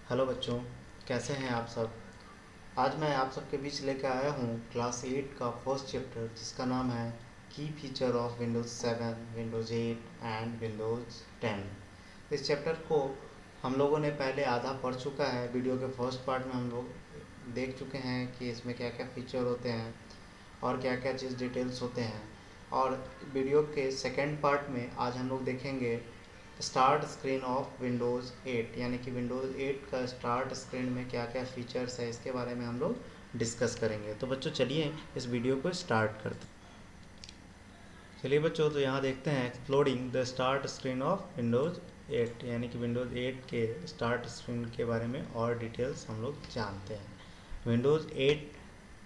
Hello बच्चों, कैसे हैं आप सब। आज मैं आप सबके बीच लेकर आया हूँ क्लास 8 का फर्स्ट चैप्टर जिसका नाम है की feature of Windows 7, Windows 8 and Windows 10। इस चैप्टर को हम लोगों ने पहले आधा पढ़ चुका है। वीडियो के फर्स्ट पार्ट में हम लोग देख चुके हैं कि इसमें क्या क्या फीचर होते हैं और क्या क्या चीज़ डिटेल्स होते हैं। और वीडियो के सेकेंड पार्ट में आज हम लोग देखेंगे स्टार्ट स्क्रीन ऑफ विंडोज़ 8, यानी कि विंडोज़ 8 का स्टार्ट स्क्रीन में क्या क्या फीचर्स है इसके बारे में हम लोग डिस्कस करेंगे। तो बच्चों चलिए इस वीडियो को स्टार्ट करते हैं। चलिए बच्चों, तो यहाँ देखते हैं exploring the start screen of Windows 8, यानी कि विंडोज़ 8 के स्टार्ट स्क्रीन के बारे में और डिटेल्स हम लोग जानते हैं। विंडोज़ 8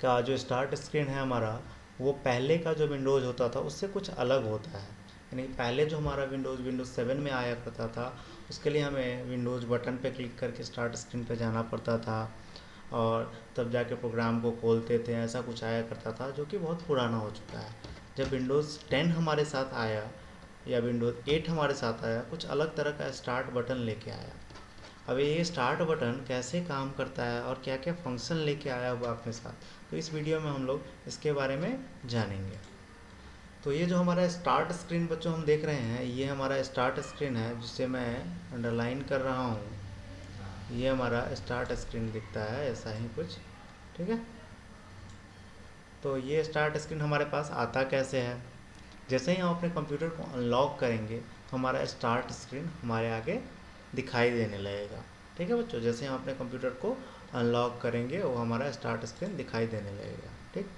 का जो स्टार्ट स्क्रीन है हमारा, वो पहले का जो विंडोज़ होता था उससे कुछ अलग होता है। यानी कि पहले जो हमारा विंडोज़ 7 में आया करता था उसके लिए हमें विंडोज़ बटन पे क्लिक करके स्टार्ट स्क्रीन पे जाना पड़ता था और तब जाके प्रोग्राम को खोलते थे। ऐसा कुछ आया करता था जो कि बहुत पुराना हो चुका है। जब विंडोज़ 10 हमारे साथ आया या विंडोज़ 8 हमारे साथ आया, कुछ अलग तरह का स्टार्ट बटन लेके आया। अब ये स्टार्ट बटन कैसे काम करता है और क्या क्या फंक्शन लेके आया हुआ अपने साथ, तो इस वीडियो में हम लोग इसके बारे में जानेंगे। तो ये जो हमारा स्टार्ट स्क्रीन बच्चों हम देख रहे हैं, ये हमारा स्टार्ट स्क्रीन है जिसे मैं अंडरलाइन कर रहा हूँ। ये हमारा स्टार्ट स्क्रीन दिखता है ऐसा ही कुछ, ठीक है। तो ये स्टार्ट स्क्रीन हमारे पास आता कैसे है, जैसे ही हम अपने कंप्यूटर को अनलॉक करेंगे तो हमारा स्टार्ट स्क्रीन हमारे आगे दिखाई देने लगेगा। ठीक है बच्चों, जैसे हम अपने कंप्यूटर को अनलॉक करेंगे वो हमारा स्टार्ट स्क्रीन दिखाई देने लगेगा। ठीक,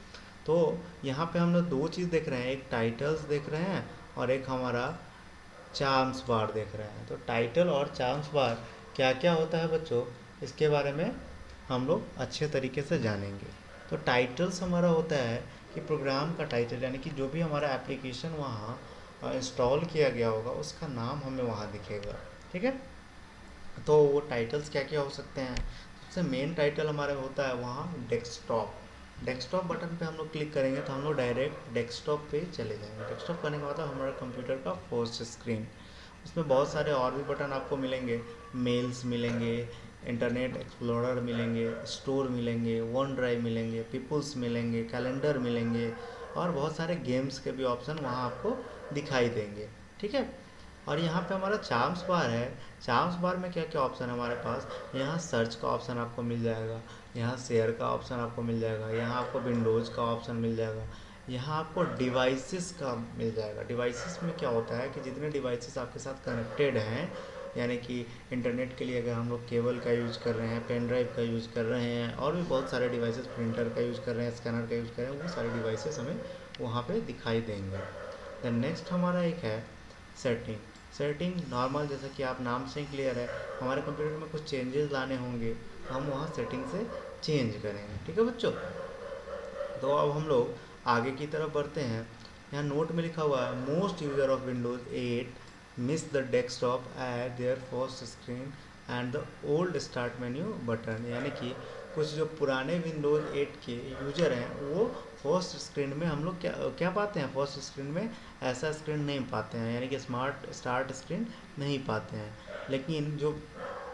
तो यहाँ पे हम लोग दो चीज़ देख रहे हैं, एक टाइटल्स देख रहे हैं और एक हमारा चार्म्स बार देख रहे हैं। तो टाइटल और चार्म्स बार क्या क्या होता है बच्चों, इसके बारे में हम लोग अच्छे तरीके से जानेंगे। तो टाइटल्स हमारा होता है कि प्रोग्राम का टाइटल, यानी कि जो भी हमारा एप्लीकेशन वहाँ इंस्टॉल किया गया होगा उसका नाम हमें वहाँ दिखेगा। ठीक है, तो वो टाइटल्स क्या क्या हो सकते हैं। सबसे मेन टाइटल हमारे होता है वहाँ डेस्कटॉप। डेस्कटॉप बटन पे हम लोग क्लिक करेंगे तो हम लोग डायरेक्ट डेस्कटॉप पे चले जाएंगे। डेस्कटॉप करने के बाद हमारा कंप्यूटर का फर्स्ट स्क्रीन, उसमें बहुत सारे और भी बटन आपको मिलेंगे। मेल्स मिलेंगे, इंटरनेट एक्सप्लोरर मिलेंगे, स्टोर मिलेंगे, वन ड्राइव मिलेंगे, पीपल्स मिलेंगे, कैलेंडर मिलेंगे और बहुत सारे गेम्स के भी ऑप्शन वहाँ आपको दिखाई देंगे। ठीक है, और यहाँ पे हमारा चार्म्स बार है। चार्म्स बार में क्या क्या ऑप्शन है हमारे पास, यहाँ सर्च का ऑप्शन आपको मिल जाएगा, यहाँ शेयर का ऑप्शन आपको मिल जाएगा, यहाँ आपको विंडोज़ का ऑप्शन मिल जाएगा, यहाँ आपको डिवाइसेस का मिल जाएगा। डिवाइसेस में क्या होता है कि जितने डिवाइसेस आपके साथ कनेक्टेड हैं, यानी कि इंटरनेट के लिए अगर हम लोग केबल का यूज़ कर रहे हैं, पेन ड्राइव का यूज़ कर रहे हैं और भी बहुत सारे डिवाइसेस, प्रिंटर का यूज़ कर रहे हैं, स्कैनर का यूज़ कर रहे हैं, वो सारे डिवाइसेस हमें वहाँ पे दिखाई देंगे। देन नेक्स्ट हमारा एक है सेटिंग। सेटिंग नॉर्मल, जैसा कि आप नाम से ही क्लियर है, हमारे कंप्यूटर में कुछ चेंजेस लाने होंगे तो हम वहाँ सेटिंग से चेंज करेंगे। ठीक है बच्चों, तो अब हम लोग आगे की तरफ बढ़ते हैं। यहाँ नोट में लिखा हुआ है most user of Windows 8 miss the desktop eight there first screen and the old start menu button, यानी कि कुछ जो पुराने विंडोज़ 8 के यूज़र हैं वो फर्स्ट स्क्रीन में हम लोग क्या क्या पाते हैं, फर्स्ट स्क्रीन में ऐसा स्क्रीन नहीं पाते हैं, यानी कि स्मार्ट स्टार्ट स्क्रीन नहीं पाते हैं। लेकिन जो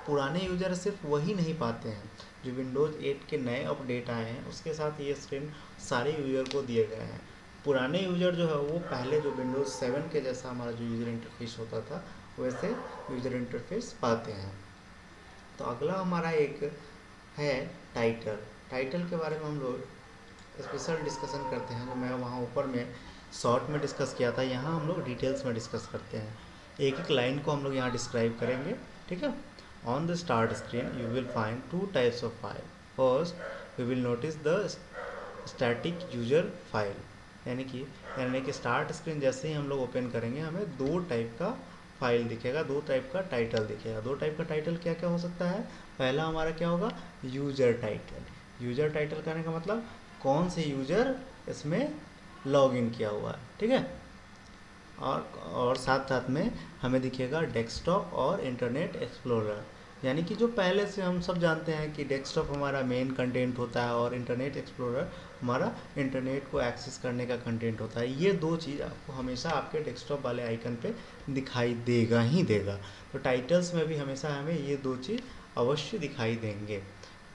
पुराने यूज़र सिर्फ वही नहीं पाते हैं, जो विंडोज़ 8 के नए अपडेट आए हैं उसके साथ ये स्क्रीन सारे यूज़र को दिए गए हैं। पुराने यूज़र जो है वो पहले जो विंडोज़ 7 के जैसा हमारा जो यूज़र इंटरफेस होता था वैसे यूज़र इंटरफेस पाते हैं। तो अगला हमारा एक है टाइटल। टाइटल के बारे में हम लोग स्पेशल डिस्कशन करते हैं, जो मैं वहाँ ऊपर में शॉर्ट में डिस्कस किया था, यहाँ हम लोग डिटेल्स में डिस्कस करते हैं। एक एक लाइन को हम लोग यहाँ डिस्क्राइब करेंगे। ठीक है, on the start screen you will find two types of file. First we will notice the static user file, यानी कि स्टार्ट स्क्रीन जैसे ही हम लोग ओपन करेंगे हमें दो टाइप का फाइल दिखेगा, दो टाइप का टाइटल दिखेगा। दो टाइप का टाइटल क्या क्या हो सकता है, पहला हमारा क्या होगा, यूजर टाइटल। यूजर टाइटल करने का मतलब कौन से यूजर इसमें लॉग इन किया हुआ है। ठीक है, और साथ साथ में हमें दिखेगा डेस्कटॉप और इंटरनेट एक्सप्लोरर, यानी कि जो पहले से हम सब जानते हैं कि डेस्कटॉप हमारा मेन कंटेंट होता है और इंटरनेट एक्सप्लोरर हमारा इंटरनेट को एक्सेस करने का कंटेंट होता है। ये दो चीज़ आपको हमेशा आपके डेस्कटॉप वाले आइकन पे दिखाई देगा ही देगा। तो टाइटल्स में भी हमेशा हमें ये दो चीज़ अवश्य दिखाई देंगे।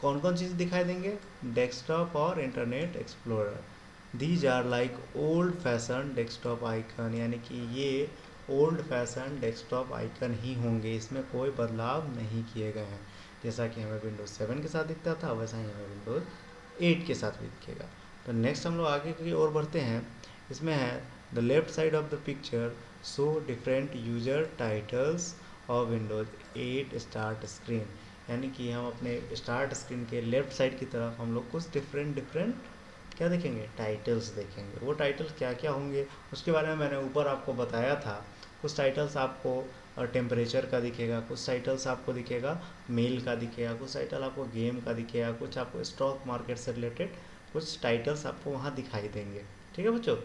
कौन कौन चीज़ दिखाई देंगे? डेस्कटॉप और internet explorer. These are like old fashion desktop icon, यानी कि ये ओल्ड फैशन डेस्कटॉप आइकन ही होंगे, इसमें कोई बदलाव नहीं किए गए हैं। जैसा कि हमें विंडोज़ 7 के साथ दिखता था वैसा ही हमें विंडोज़ 8 के साथ भी दिखेगा। तो नेक्स्ट हम लोग आगे की ओर बढ़ते हैं। इसमें है the left side of the picture show different user titles और विंडोज़ 8 स्टार्ट स्क्रीन, यानी कि हम अपने स्टार्ट स्क्रीन के लेफ्ट साइड की तरफ हम लोग कुछ डिफरेंट क्या देखेंगे? टाइटल्स देखेंगे। वो टाइटल्स क्या क्या होंगे उसके बारे में मैंने ऊपर आपको बताया था। कुछ टाइटल्स आपको टेम्परेचर का दिखेगा, कुछ टाइटल्स आपको दिखेगा मेल का दिखेगा, कुछ टाइटल आपको गेम का दिखेगा, कुछ आपको स्टॉक मार्केट से रिलेटेड कुछ टाइटल्स आपको वहाँ दिखाई देंगे। ठीक है बच्चों,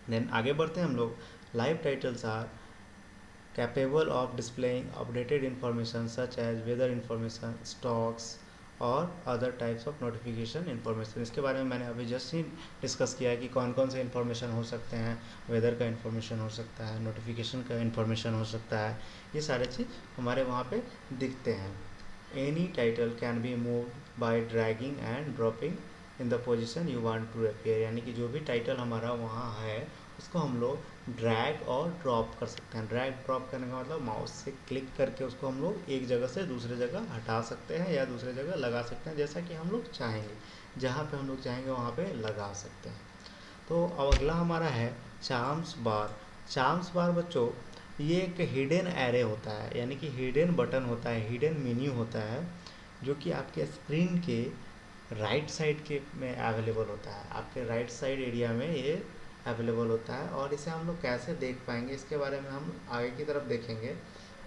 देन आगे बढ़ते हैं हम लोग। Live titles are capable of displaying updated information such as weather information, stocks और other types of notification information. इसके बारे में मैंने अभी जस्ट ही डिस्कस किया है कि कौन कौन से इन्फॉर्मेशन हो सकते हैं। वेदर का इन्फॉर्मेशन हो सकता है, नोटिफिकेशन का इन्फॉर्मेशन हो सकता है, ये सारे चीज़ हमारे वहाँ पे दिखते हैं। Any title can be move by dragging and dropping in the position you want to appear, यानी कि जो भी टाइटल हमारा वहाँ है उसको हम लोग ड्रैग और ड्रॉप कर सकते हैं। ड्रैग ड्रॉप करने का मतलब माउस से क्लिक करके उसको हम लोग एक जगह से दूसरे जगह हटा सकते हैं या दूसरे जगह लगा सकते हैं, जैसा कि हम लोग चाहेंगे। जहाँ पे हम लोग चाहेंगे वहाँ पे लगा सकते हैं। तो अब अगला हमारा है चार्म्स बार। चार्म्स बार बच्चों ये एक हिडन एरे होता है, यानी कि हिडन बटन होता है, हिडन मेन्यू होता है, जो कि आपके स्क्रीन के राइट साइड के में अवेलेबल होता है। आपके राइट साइड एरिया में ये अवेलेबल होता है। और इसे हम लोग कैसे देख पाएंगे इसके बारे में हम आगे की तरफ देखेंगे।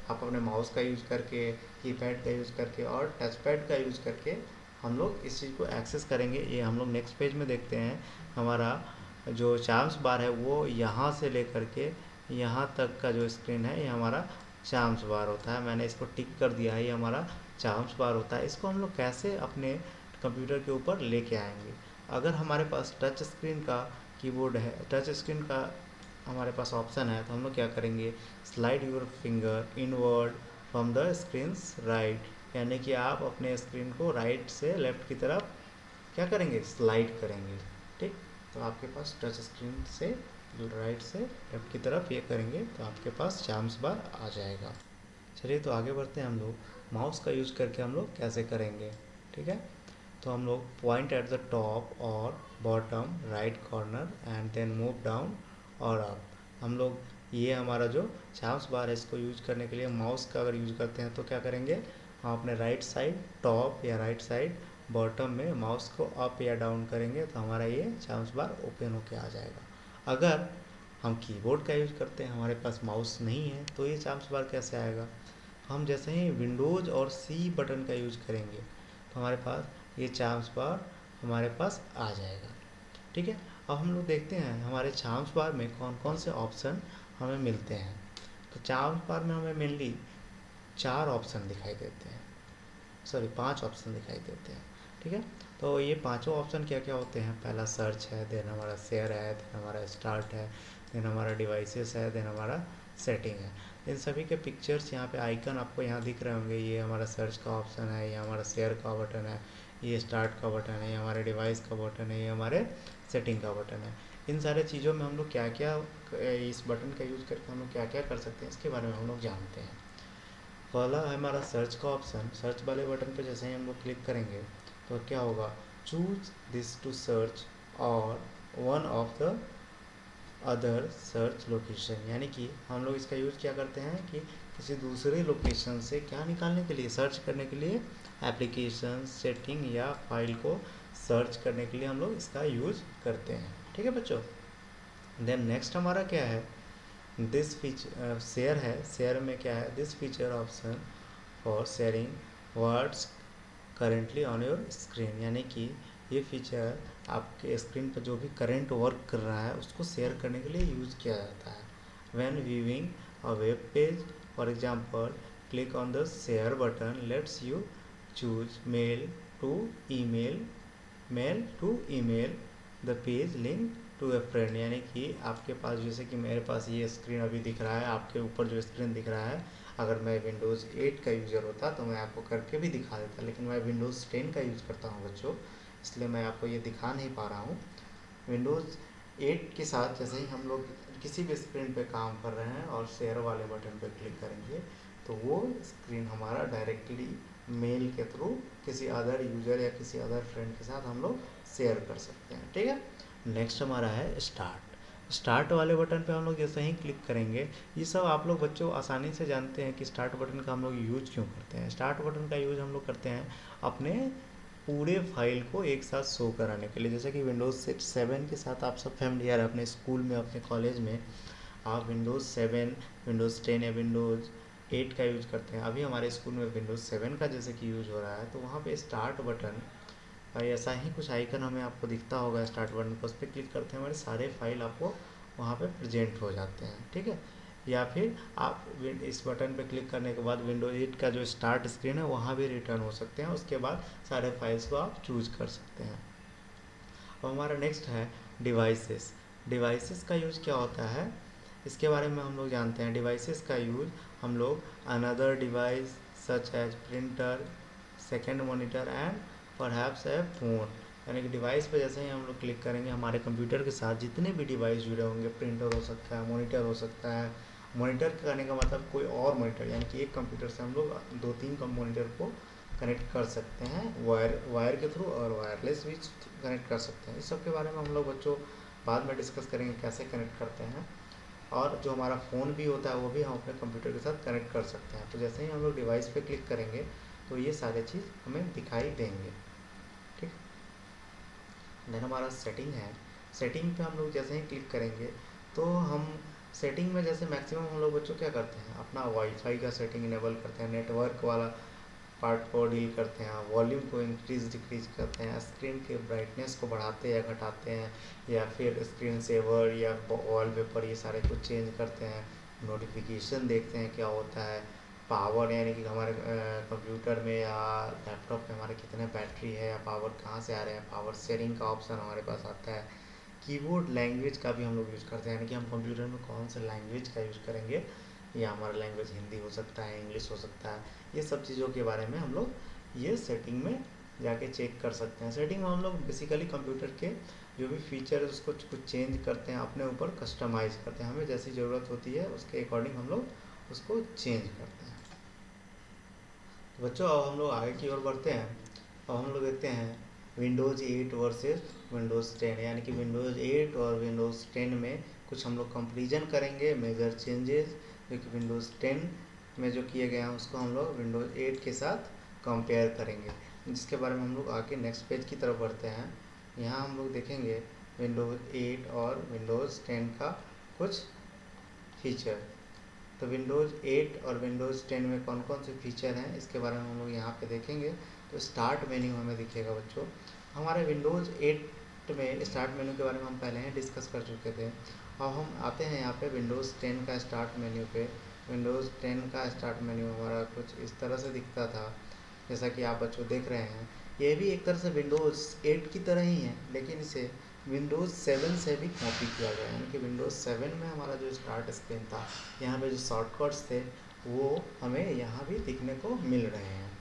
आप अपने माउस का यूज़ करके, कीपैड का यूज़ करके और टच पैड का यूज़ करके हम लोग इस चीज़ को एक्सेस करेंगे। ये हम लोग नेक्स्ट पेज में देखते हैं। हमारा जो चार्म्स बार है वो यहाँ से लेकर के यहाँ तक का जो स्क्रीन है ये हमारा चार्म्स बार होता है। मैंने इसको टिक कर दिया है, ये हमारा चार्म्स बार होता है। इसको हम लोग कैसे अपने कंप्यूटर के ऊपर लेके आएंगे? अगर हमारे पास टच स्क्रीन का कीबोर्ड है, टच स्क्रीन का हमारे पास ऑप्शन है, तो हम लोग क्या करेंगे? Slide your finger inward from the screen right, यानी कि आप अपने स्क्रीन को राइट से लेफ्ट की तरफ क्या करेंगे? स्लाइड करेंगे। ठीक, तो आपके पास टच स्क्रीन से राइट से लेफ्ट की तरफ ये करेंगे तो आपके पास चार्म्स बार आ जाएगा। चलिए तो आगे बढ़ते हैं हम लोग। माउस का यूज़ करके हम लोग कैसे करेंगे? ठीक है, तो हम लोग पॉइंट एट द टॉप और bottom right corner and then move down और अप। हम लोग ये हमारा जो चार्म्स बार है इसको यूज करने के लिए माउस का अगर यूज करते हैं तो क्या करेंगे? हम अपने राइट साइड टॉप या राइट साइड बॉटम में माउस को अप या डाउन करेंगे तो हमारा ये चार्म्स बार ओपन होके आ जाएगा। अगर हम कीबोर्ड का यूज़ करते हैं, हमारे पास माउस नहीं है, तो ये चार्म्स बार कैसे आएगा? हम जैसे ही विंडोज़ और सी बटन का यूज़ करेंगे तो हमारे पास ये चार्म्स बार हमारे पास आ जाएगा। ठीक है, अब हम लोग देखते हैं हमारे चार्म्स बार में कौन कौन से ऑप्शन हमें मिलते हैं। तो चार्म्स बार में हमें मेनली 4 ऑप्शन दिखाई देते हैं, सॉरी 5 ऑप्शन दिखाई देते हैं। ठीक है, तो ये पांचों ऑप्शन क्या क्या होते हैं? पहला सर्च है, देन हमारा शेयर है, देन हमारा स्टार्ट है, देन हमारा डिवाइसेस है, देन हमारा सेटिंग है। इन सभी के पिक्चर्स यहाँ पे आइकन आपको यहाँ दिख रहे होंगे। ये हमारा सर्च का ऑप्शन है, ये हमारा शेयर का बटन है, ये स्टार्ट का बटन है, ये हमारे डिवाइस का बटन है, ये हमारे सेटिंग का बटन है। इन सारे चीज़ों में हम लोग क्या क्या इस बटन का यूज़ करके हम लोग क्या क्या कर सकते हैं इसके बारे में हम लोग जानते हैं। पहला है हमारा सर्च का ऑप्शन। सर्च वाले बटन पे जैसे ही हम लोग क्लिक करेंगे तो क्या होगा? चूज दिस टू सर्च और one of the other search location, यानी कि हम लोग इसका यूज़ क्या करते हैं कि किसी दूसरे लोकेशन से क्या निकालने के लिए, सर्च करने के लिए, एप्लीकेशन सेटिंग या फाइल को सर्च करने के लिए हम लोग इसका यूज़ करते हैं। ठीक है बच्चों, देन नेक्स्ट हमारा क्या है? दिस फीचर शेयर है। शेयर में क्या है? This feature option for sharing words currently on your screen, यानी कि ये फीचर आपके स्क्रीन पर जो भी करंट वर्क कर रहा है उसको शेयर करने के लिए यूज़ किया जाता है। When viewing a web page for example click on the share button lets you choose mail to email the page link to a friend, यानी कि आपके पास जैसे कि मेरे पास ये स्क्रीन अभी दिख रहा है, आपके ऊपर जो स्क्रीन दिख रहा है अगर मैं विंडोज़ 8 का यूज़र होता तो मैं आपको करके भी दिखा देता, लेकिन मैं विंडोज़ 10 का यूज़ करता हूँ बच्चों, इसलिए मैं आपको ये दिखा नहीं पा रहा हूँ। विंडोज़ 8 के साथ जैसे ही हम लोग किसी भी स्क्रीन पे काम कर रहे हैं और शेयर वाले बटन पे क्लिक करेंगे तो वो स्क्रीन हमारा डायरेक्टली मेल के थ्रू किसी अदर यूज़र या किसी अदर फ्रेंड के साथ हम लोग शेयर कर सकते हैं। ठीक है, नेक्स्ट हमारा है स्टार्ट वाले बटन पे हम लोग जैसे ही क्लिक करेंगे, ये सब आप लोग बच्चों आसानी से जानते हैं कि स्टार्ट बटन का हम लोग यूज क्यों करते हैं। स्टार्ट बटन का यूज हम लोग करते हैं अपने पूरे फाइल को एक साथ शो कराने के लिए। जैसे कि विंडोज़ 7 के साथ आप सब फैमिलियर है, अपने स्कूल में अपने कॉलेज में आप विंडोज़ 7, विंडोज़ 10 या विंडोज़ 8 का यूज करते हैं। अभी हमारे स्कूल में विंडोज़ 7 का जैसे कि यूज हो रहा है, तो वहाँ पे स्टार्ट बटन ऐसा ही कुछ आइकन हमें आपको दिखता होगा स्टार्ट बटन पर, उस पर क्लिक करते हैं हमारे सारे फाइल आपको वहाँ पे प्रेजेंट हो जाते हैं। ठीक है, या फिर आप इस बटन पे क्लिक करने के बाद विंडोज 8 का जो स्टार्ट स्क्रीन है वहाँ भी रिटर्न हो सकते हैं, उसके बाद सारे फाइल्स को आप चूज कर सकते हैं। अब हमारा नेक्स्ट है डिवाइसेस का यूज क्या होता है इसके बारे में हम लोग जानते हैं। डिवाइसेस का यूज हम लोग another device such as printer, second monitor and perhaps a phone, यानी कि डिवाइस पे जैसे ही हम लोग क्लिक करेंगे हमारे कंप्यूटर के साथ जितने भी डिवाइस जुड़े होंगे, प्रिंटर हो सकता है, मॉनिटर हो सकता है। मॉनिटर करने का मतलब कोई और मॉनिटर, यानी कि एक कंप्यूटर से हम लोग 2-3 कम मॉनिटर को कनेक्ट कर सकते हैं वायर के थ्रू, और वायरलेस भी कनेक्ट कर सकते हैं। इस सब के बारे में हम लोग बच्चों बाद में डिस्कस करेंगे कैसे कनेक्ट करते हैं। और जो हमारा फ़ोन भी होता है वो भी हम अपने कंप्यूटर के साथ कनेक्ट कर सकते हैं। तो जैसे ही हम लोग डिवाइस पे क्लिक करेंगे तो ये सारे चीज़ हमें दिखाई देंगे। ठीक, देन हमारा सेटिंग है। सेटिंग पे हम लोग जैसे ही क्लिक करेंगे तो हम सेटिंग में जैसे मैक्सिमम हम लोग बच्चों क्या करते हैं, अपना वाईफाई का सेटिंग इनेबल करते हैं, नेटवर्क वाला पार्ट को डील करते हैं, वॉल्यूम को इंक्रीज डिक्रीज करते हैं, स्क्रीन के ब्राइटनेस को बढ़ाते या घटाते हैं, या फिर स्क्रीन सेवर या वॉलपेपर ये सारे कुछ चेंज करते हैं। नोटिफिकेशन देखते हैं क्या होता है, पावर यानी कि हमारे कंप्यूटर में या लैपटॉप में हमारे कितने बैटरी है या पावर कहाँ से आ रहे हैं, पावर शेयरिंग का ऑप्शन हमारे पास आता है। कीबोर्ड लैंग्वेज का भी हम लोग यूज़ करते हैं, यानी कि हम कंप्यूटर में कौन से लैंग्वेज का यूज़ करेंगे, या हमारा लैंग्वेज हिंदी हो सकता है, इंग्लिश हो सकता है। ये सब चीज़ों के बारे में हम लोग ये सेटिंग में जाके चेक कर सकते हैं। सेटिंग में हम लोग बेसिकली कंप्यूटर के जो भी फीचर है उसको कुछ चेंज करते हैं, अपने ऊपर कस्टमाइज़ करते हैं, हमें जैसी ज़रूरत होती है उसके अकॉर्डिंग हम लोग उसको चेंज करते हैं। तो बच्चों अब हम लोग आगे की ओर बढ़ते हैं। अब हम लोग देखते हैं विंडोज़ 8 वर्सेस विंडोज़ 10, यानी कि विंडोज़ 8 और विंडोज़ 10 में कुछ हम लोग कंपेरिजन करेंगे, मेजर चेंजेस जो कि विंडोज़ 10 में जो किए गए हैं उसको हम लोग विंडोज़ 8 के साथ कंपेयर करेंगे, जिसके बारे में हम लोग आगे नेक्स्ट पेज की तरफ बढ़ते हैं। यहाँ हम लोग देखेंगे विंडोज़ 8 और विंडोज़ 10 का कुछ फीचर। तो विंडोज़ 8 और विंडोज़ 10 में कौन कौन से फीचर हैं इसके बारे में हम लोग यहाँ पे देखेंगे। तो स्टार्ट मेन्यू हमें दिखेगा बच्चों। हमारे विंडोज़ 8 में स्टार्ट मेन्यू के बारे में हम पहले ही डिस्कस कर चुके थे। अब हम आते हैं यहाँ पे विंडोज़ 10 का स्टार्ट मेन्यू पे। विंडोज़ 10 का स्टार्ट मेन्यू हमारा कुछ इस तरह से दिखता था, जैसा कि आप बच्चों देख रहे हैं। ये भी एक तरह से विंडोज़ 8 की तरह ही है, लेकिन इसे विंडोज़ 7 से भी कॉपी किया गया है। यानी कि विंडोज़ 7 में हमारा जो स्टार्ट स्क्रीन था, यहाँ पे जो शॉर्टकट्स थे वो हमें यहाँ भी दिखने को मिल रहे हैं।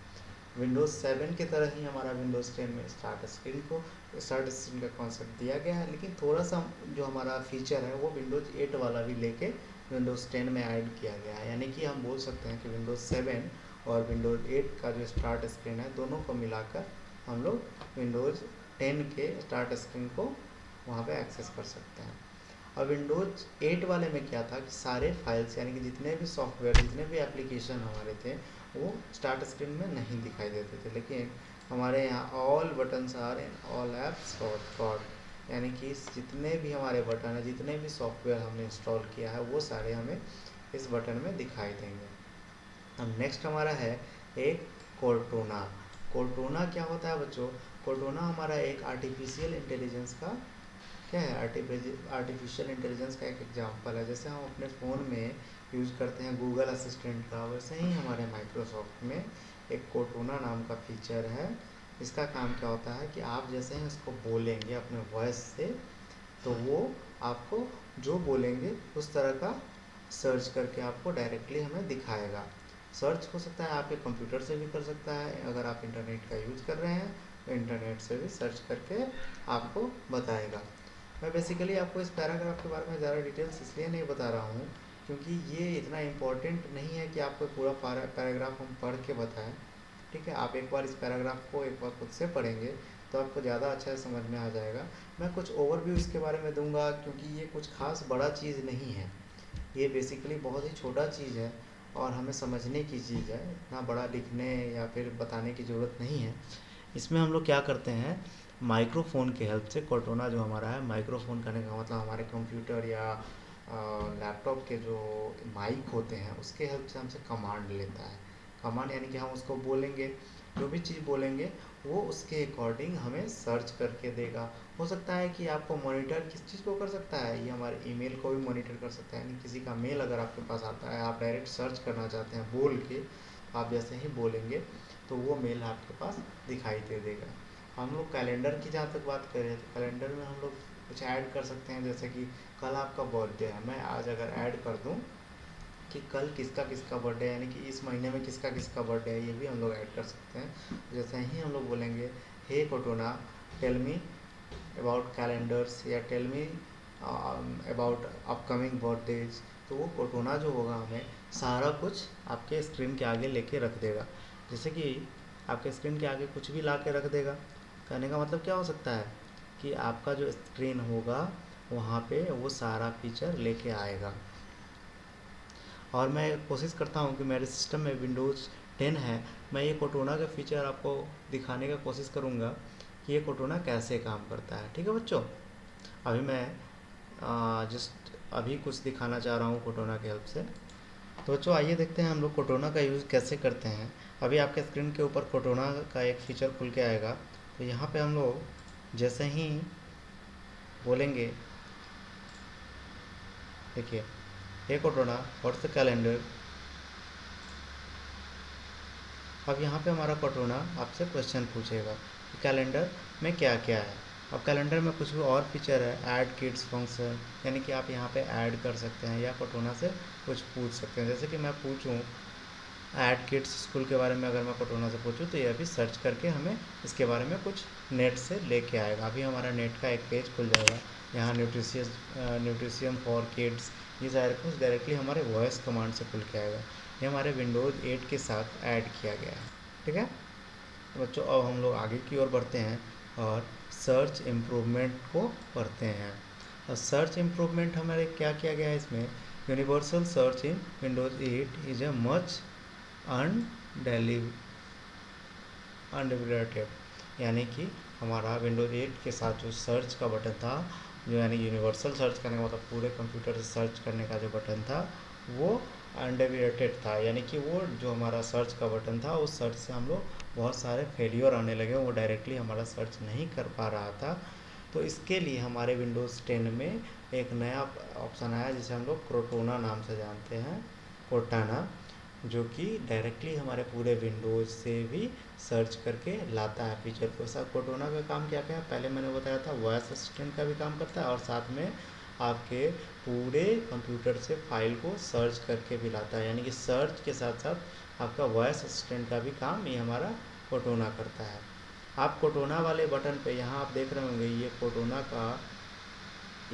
विंडोज़ 7 की तरह ही हमारा विंडोज़ 10 में स्टार्ट स्क्रीन का कॉन्सेप्ट दिया गया है, लेकिन थोड़ा सा जो हमारा फीचर है वो विंडोज़ 8 वाला भी लेके विंडोज़ 10 में ऐड किया गया है। यानी कि हम बोल सकते हैं कि विंडोज़ 7 और विंडोज़ 8 का जो स्टार्ट स्क्रीन है दोनों को मिलाकर हम लोग विंडोज़ 10 के स्टार्ट स्क्रीन को वहाँ पे एक्सेस कर सकते हैं। और विंडोज़ 8 वाले में क्या था कि सारे फाइल्स यानी कि जितने भी सॉफ्टवेयर, जितने भी एप्लीकेशन हमारे थे वो स्टार्ट स्क्रीन में नहीं दिखाई देते थे, लेकिन हमारे यहाँ all buttons are in all apps for, यानी कि जितने भी हमारे बटन है, जितने भी सॉफ्टवेयर हमने इंस्टॉल किया है वो सारे हमें इस बटन में दिखाई देंगे। अब नेक्स्ट हमारा है एक कोर्टोना। कोर्टोना क्या होता है बच्चों? कोर्टोना हमारा एक आर्टिफिशियल इंटेलिजेंस का क्या है, आर्टिफिशियल इंटेलिजेंस का एक एग्जांपल है। जैसे हम अपने फ़ोन में यूज़ करते हैं गूगल असिस्टेंट का, वैसे ही हमारे माइक्रोसॉफ्ट में एक कोर्टोना नाम का फीचर है। इसका काम क्या होता है कि आप जैसे ही इसको बोलेंगे अपने वॉइस से, तो वो आपको जो बोलेंगे उस तरह का सर्च करके आपको डायरेक्टली हमें दिखाएगा। सर्च हो सकता है आपके कंप्यूटर से भी कर सकता है, अगर आप इंटरनेट का यूज कर रहे हैं तो इंटरनेट से भी सर्च करके आपको बताएगा। मैं बेसिकली आपको इस पैराग्राफ के बारे में ज़्यादा डिटेल्स इसलिए नहीं बता रहा हूँ क्योंकि ये इतना इम्पोर्टेंट नहीं है कि आपको पूरा पैराग्राफ हम पढ़ के बताएं। ठीक है, आप एक बार इस पैराग्राफ को एक बार खुद से पढ़ेंगे तो आपको ज़्यादा अच्छा समझ में आ जाएगा। मैं कुछ ओवरव्यू इसके बारे में दूंगा क्योंकि ये कुछ खास बड़ा चीज़ नहीं है, ये बेसिकली बहुत ही छोटा चीज़ है और हमें समझने की चीज़ है, इतना बड़ा लिखने या फिर बताने की ज़रूरत नहीं है। इसमें हम लोग क्या करते हैं, माइक्रोफोन के हेल्प से कोर्टाना जो हमारा है, माइक्रोफोन करने का मतलब हमारे कंप्यूटर या लैपटॉप के जो माइक होते हैं उसके हेल्प से हमसे कमांड लेता है। कमांड यानी कि हम उसको बोलेंगे, जो भी चीज़ बोलेंगे वो उसके अकॉर्डिंग हमें सर्च करके देगा। हो सकता है कि आपको मॉनिटर किस चीज़ को कर सकता है, ये हमारे ईमेल को भी मॉनिटर कर सकता है। यानी किसी का मेल अगर आपके पास आता है, आप डायरेक्ट सर्च करना चाहते हैं बोल के, आप जैसे ही बोलेंगे तो वो मेल आपके पास दिखाई दे देगा। हम लोग कैलेंडर की जहाँ तक बात करें तो कैलेंडर में हम लोग कुछ ऐड कर सकते हैं, जैसे कि कल आपका बर्थडे है, मैं आज अगर ऐड कर दूँ कि कल किसका किसका बर्थडे है, यानी कि इस महीने में किसका किसका बर्थडे है, ये भी हम लोग ऐड कर सकते हैं। जैसे ही हम लोग बोलेंगे hey Cortana tell me about calendars या tell me about upcoming birthdays, तो वो कोर्टाना जो होगा हमें सारा कुछ आपके स्क्रीन के आगे लेके रख देगा। जैसे कि आपके स्क्रीन के आगे कुछ भी ला के रख देगा, कहने का मतलब क्या हो सकता है कि आपका जो स्क्रीन होगा वहाँ पे वो सारा फीचर लेके आएगा। और मैं कोशिश करता हूँ कि मेरे सिस्टम में विंडोज़ 10 है, मैं ये कोर्टाना का फीचर आपको दिखाने का कोशिश करूँगा कि ये कोर्टाना कैसे काम करता है। ठीक है बच्चों, अभी मैं जस्ट अभी कुछ दिखाना चाह रहा हूँ कोर्टाना की हेल्प से। तो बच्चों आइए देखते हैं हम लोग कोर्टाना का यूज़ कैसे करते हैं। अभी आपके स्क्रीन के ऊपर कोर्टाना का एक फ़ीचर खुल के आएगा, तो यहाँ पे हम लोग जैसे ही बोलेंगे, देखिए हे कोर्टाना व्हाट्स द कैलेंडर। अब यहाँ पे हमारा कोर्टाना आपसे क्वेश्चन पूछेगा कि कैलेंडर में क्या क्या है। अब कैलेंडर में कुछ भी और फीचर है, ऐड किड्स फंक्शन, यानी कि आप यहाँ पे ऐड कर सकते हैं या कोर्टाना से कुछ पूछ सकते हैं। जैसे कि मैं पूछूँ ऐड किड्स स्कूल के बारे में, अगर मैं कोर्टाना से पूछूँ तो ये अभी सर्च करके हमें इसके बारे में कुछ नेट से लेके आएगा। अभी हमारा नेट का एक पेज खुल जाएगा, यहाँ न्यूट्रिशन फॉर किड्स, ये सारे कुछ डायरेक्टली हमारे वॉइस कमांड से खुल के आएगा। ये हमारे विंडोज़ 8 के साथ ऐड किया गया है। ठीक है बच्चों, अब हम लोग आगे की ओर बढ़ते हैं और सर्च इम्प्रूवमेंट को पढ़ते हैं। और सर्च इम्प्रूवमेंट हमारे क्या किया गया है इसमें, universal search in Windows 8 is a much undeveloped, यानी कि हमारा विंडोज़ 8 के साथ जो सर्च का बटन था, जो यानी यूनिवर्सल सर्च करने का मतलब पूरे कंप्यूटर से सर्च करने का जो बटन था वो अनडेवलप्ड था। यानी कि वो जो हमारा सर्च का बटन था उस सर्च से हम लोग बहुत सारे फेलियर आने लगे, वो डायरेक्टली हमारा सर्च नहीं कर पा रहा था। तो इसके लिए हमारे विंडोज़ 10 में एक नया ऑप्शन आया जिसे हम लोग कोर्टाना नाम से जानते हैं, कोर्टाना, जो कि डायरेक्टली हमारे पूरे विंडोज़ से भी सर्च करके लाता है फीचर को। साथ कोर्टाना का काम क्या क्या है, पहले मैंने बताया था वॉइस असिस्टेंट का भी काम करता है और साथ में आपके पूरे कंप्यूटर से फाइल को सर्च करके भी लाता है। यानी कि सर्च के साथ साथ आपका वॉइस असिस्टेंट का भी काम ये हमारा कोर्टाना करता है। आप कोर्टाना वाले बटन पे यहाँ आप देख रहे होंगे ये कोर्टाना का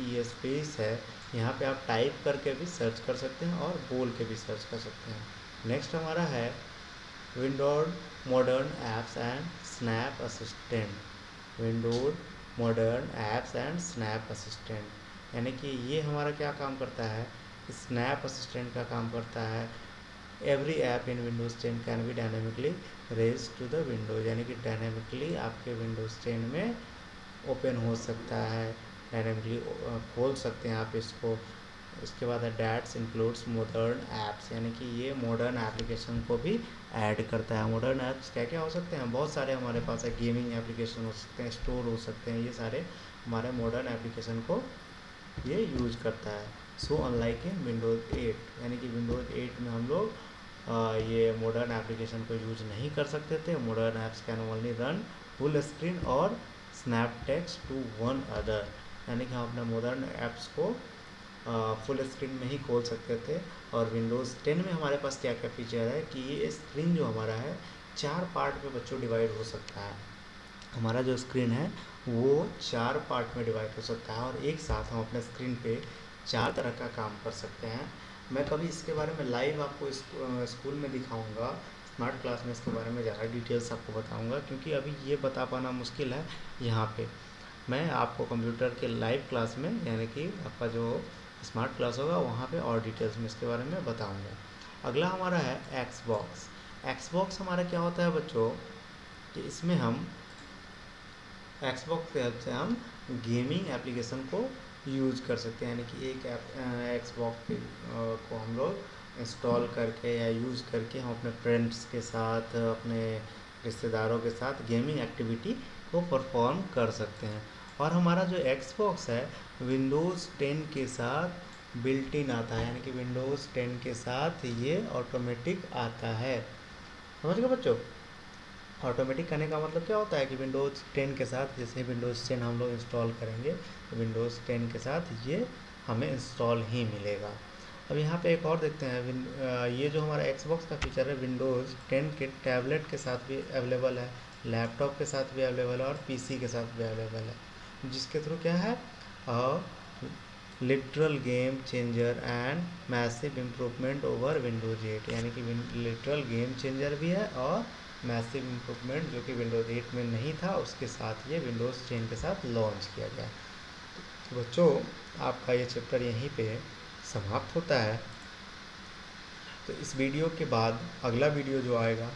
ये स्पेस है, यहाँ पे आप टाइप करके भी सर्च कर सकते हैं और बोल के भी सर्च कर सकते हैं। नेक्स्ट हमारा है Windows modern apps and snap assistant. Windows modern apps and snap assistant, यानी कि ये हमारा क्या काम करता है, स्नैप असिस्टेंट का काम करता है। Every app in Windows 10 can be dynamically raise to the windows, यानी कि डायनेमिकली आपके विंडोज़ 10 में ओपन हो सकता है, डायनेमिकली खोल सकते हैं आप इसको। इसके बाद है डैट्स इंक्लूड्स मॉडर्न ऐप्स, यानी कि ये मॉडर्न एप्लीकेशन को भी ऐड करता है। मॉडर्न ऐप्स क्या क्या हो सकते हैं, बहुत सारे हमारे पास है, गेमिंग एप्लीकेशन हो सकते हैं, स्टोर हो सकते हैं, ये सारे हमारे मॉडर्न एप्लीकेशन को ये यूज करता है। सो अनलाइक इन विंडोज़ 8, यानी कि विंडोज़ 8 में हम लोग ये मॉडर्न एप्लीकेशन को यूज नहीं कर सकते थे। Modern apps can only run full screen और snap text to one other, यानी कि हम अपने मॉडर्न ऐप्स को फुल स्क्रीन में ही खोल सकते थे। और विंडोज़ 10 में हमारे पास क्या क्या फीचर है कि ये स्क्रीन जो हमारा है 4 पार्ट में बच्चों डिवाइड हो सकता है। हमारा जो स्क्रीन है वो 4 पार्ट में डिवाइड हो सकता है और एक साथ हम अपने स्क्रीन पे 4 तरह का काम कर सकते हैं। मैं कभी इसके बारे में लाइव आपको स्कूल में दिखाऊंगा, स्मार्ट क्लास में इसके बारे में ज़्यादा डिटेल्स आपको बताऊंगा, क्योंकि अभी ये बता पाना मुश्किल है यहाँ पे। मैं आपको कंप्यूटर के लाइव क्लास में, यानी कि आपका जो स्मार्ट क्लास होगा वहाँ पे और डिटेल्स में इसके बारे में बताऊंगा। अगला हमारा है एक्सबॉक्स। एक्सबॉक्स हमारा क्या होता है बच्चों कि इसमें हम एक्सबॉक्स की हेल्प से हम गेमिंग एप्लीकेशन को यूज़ कर सकते हैं, यानी कि एक एक्सबॉक्स को हम लोग इंस्टॉल करके या यूज़ करके हम अपने फ्रेंड्स के साथ, अपने रिश्तेदारों के साथ गेमिंग एक्टिविटी को परफॉर्म कर सकते हैं। और हमारा जो एक्सबॉक्स है विंडोज़ 10 के साथ बिल्ट इन आता है, यानी कि विंडोज़ 10 के साथ ये ऑटोमेटिक आता है। समझ गए बच्चों? ऑटोमेटिक करने का मतलब क्या होता है कि विंडोज़ 10 के साथ, जैसे विंडोज़ 10 हम लोग इंस्टॉल करेंगे तो विंडोज़ 10 के साथ ये हमें इंस्टॉल ही मिलेगा। अब यहाँ पे एक और देखते हैं, ये जो हमारा एक्सबॉक्स का फीचर है विंडोज़ 10 के टैबलेट के साथ भी अवेलेबल है, लैपटॉप के साथ भी अवेलेबल है और पीसी के साथ भी अवेलेबल है, जिसके थ्रू क्या है literal game changer and massive improvement over Windows 8, यानी कि लिटरल गेम चेंजर भी है और मैसिव इम्प्रूवमेंट जो कि विंडोज़ 8 में नहीं था उसके साथ ये विंडोज़ 10 के साथ लॉन्च किया गया। तो बच्चों आपका ये चैप्टर यहीं पे समाप्त होता है। तो इस वीडियो के बाद अगला वीडियो जो आएगा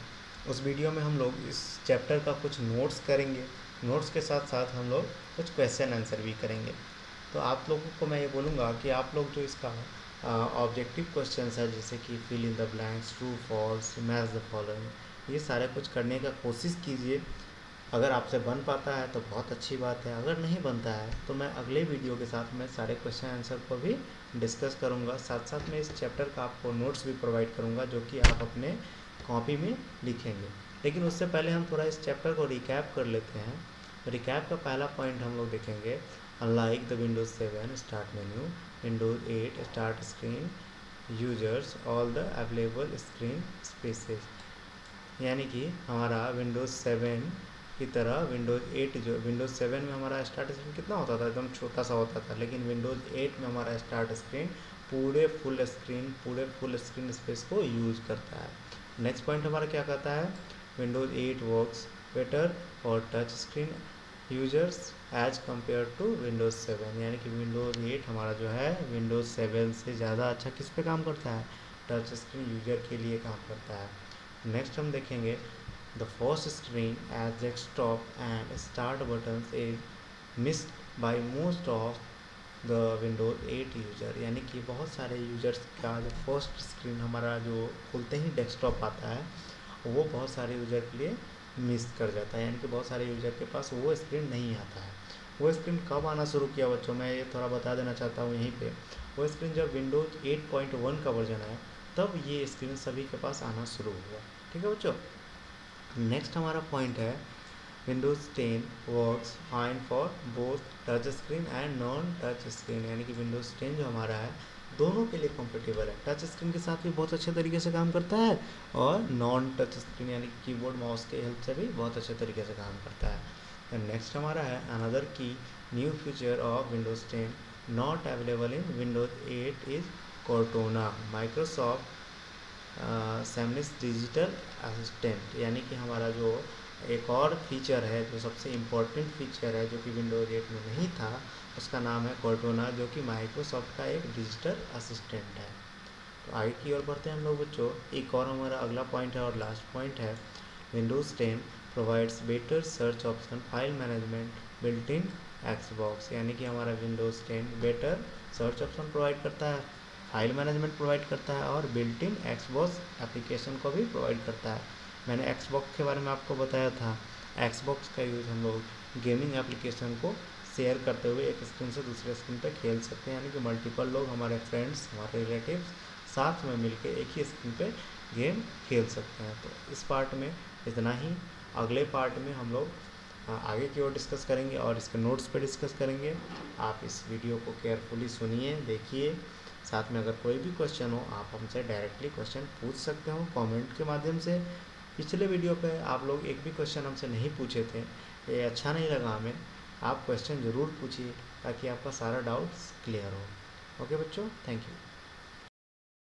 उस वीडियो में हम लोग इस चैप्टर का कुछ नोट्स करेंगे, नोट्स के साथ साथ हम लोग कुछ क्वेश्चन आंसर भी करेंगे। तो आप लोगों को मैं ये बोलूँगा कि आप लोग जो इसका ऑब्जेक्टिव क्वेश्चंस है जैसे कि fill in the blanks, true false, match the following, ये सारे कुछ करने का कोशिश कीजिए। अगर आपसे बन पाता है तो बहुत अच्छी बात है, अगर नहीं बनता है तो मैं अगले वीडियो के साथ मैं सारे क्वेश्चन आंसर को भी डिस्कस करूँगा। साथ साथ में इस चैप्टर का आपको नोट्स भी प्रोवाइड करूँगा जो कि आप अपने कॉपी में लिखेंगे। लेकिन उससे पहले हम थोड़ा इस चैप्टर को रिकैप कर लेते हैं। रिकैप का पहला पॉइंट हम लोग देखेंगे, unlike the Windows 7 start menu, Windows 8 start screen users all the available screen spaces, यानी कि हमारा विंडोज़ 7 की तरह विंडोज़ 7 में हमारा स्टार्ट स्क्रीन कितना होता था, एकदम छोटा सा होता था, लेकिन विंडोज़ 8 में हमारा स्टार्ट स्क्रीन पूरे फुल स्क्रीन स्पेस को यूज़ करता है। नेक्स्ट पॉइंट हमारा क्या कहता है, विंडोज़ 8 वर्क्स बेटर और touch screen users as compare to Windows 7, यानी कि विंडोज़ 8 हमारा जो है विंडोज़ 7 से ज़्यादा अच्छा किस पे काम करता है, टच स्क्रीन यूजर के लिए काम करता है। नेक्स्ट हम देखेंगे the first screen as desktop and start buttons is missed by most of the Windows 8 user, यानी कि बहुत सारे यूजर्स का जो फर्स्ट स्क्रीन हमारा जो खुलते ही डेस्कटॉप आता है वो बहुत सारे यूजर के लिए मिस कर जाता है, यानी कि बहुत सारे यूजर के पास वो स्क्रीन नहीं आता है। वो स्क्रीन कब आना शुरू किया बच्चों, मैं ये थोड़ा बता देना चाहता हूँ यहीं पे। वो स्क्रीन जब विंडोज 8.1 का वर्जन आया तब ये स्क्रीन सभी के पास आना शुरू हुआ। ठीक है बच्चों। नेक्स्ट हमारा पॉइंट है Windows 10 works fine for both touch screen and non touch screen, यानी कि विंडोज़ 10 जो हमारा है दोनों के लिए कंपेटेबल है, टच स्क्रीन के साथ भी बहुत अच्छे तरीके से काम करता है और नॉन टच स्क्रीन यानी कि कीबोर्ड माउस के हेल्प से भी बहुत अच्छे तरीके से काम करता है। नेक्स्ट हमारा है another key new feature of Windows 10 not available in Windows 8 is Cortana Microsoft सैमनिस डिजिटल असिस्टेंट, यानी कि हमारा जो एक और फीचर है जो सबसे इम्पोर्टेंट फीचर है जो कि विंडोज 8 में नहीं था, उसका नाम है कोर्टोना, जो कि माइक्रोसॉफ्ट का एक डिजिटल असिस्टेंट है। तो आगे की ओर बढ़ते हैं हम लोग बच्चों। एक और हमारा अगला पॉइंट है और लास्ट पॉइंट है Windows 10 provides better search option file management built in Xbox, यानी कि हमारा Windows 10 better search option provide करता है, फाइल मैनेजमेंट प्रोवाइड करता है और बिल्ट इन एक्सबॉक्स एप्लीकेशन को भी प्रोवाइड करता है। मैंने एक्सबॉक्स के बारे में आपको बताया था, एक्सबॉक्स का यूज़ हम लोग गेमिंग एप्लीकेशन को शेयर करते हुए एक स्क्रीन से दूसरे स्क्रीन पर खेल सकते हैं, यानी कि मल्टीपल लोग, हमारे फ्रेंड्स, हमारे रिलेटिव्स साथ में मिलकर एक ही स्क्रीन पे गेम खेल सकते हैं। तो इस पार्ट में इतना ही। अगले पार्ट में हम लोग आगे की ओर डिस्कस करेंगे और इसके नोट्स पे डिस्कस करेंगे। आप इस वीडियो को केयरफुली सुनिए, देखिए। साथ में अगर कोई भी क्वेश्चन हो आप हमसे डायरेक्टली क्वेश्चन पूछ सकते हो कमेंट के माध्यम से। पिछले वीडियो पे आप लोग एक भी क्वेश्चन हमसे नहीं पूछे थे, ये अच्छा नहीं लगा हमें। आप क्वेश्चन ज़रूर पूछिए ताकि आपका सारा डाउट्स क्लियर हो। ओके बच्चों, थैंक यू।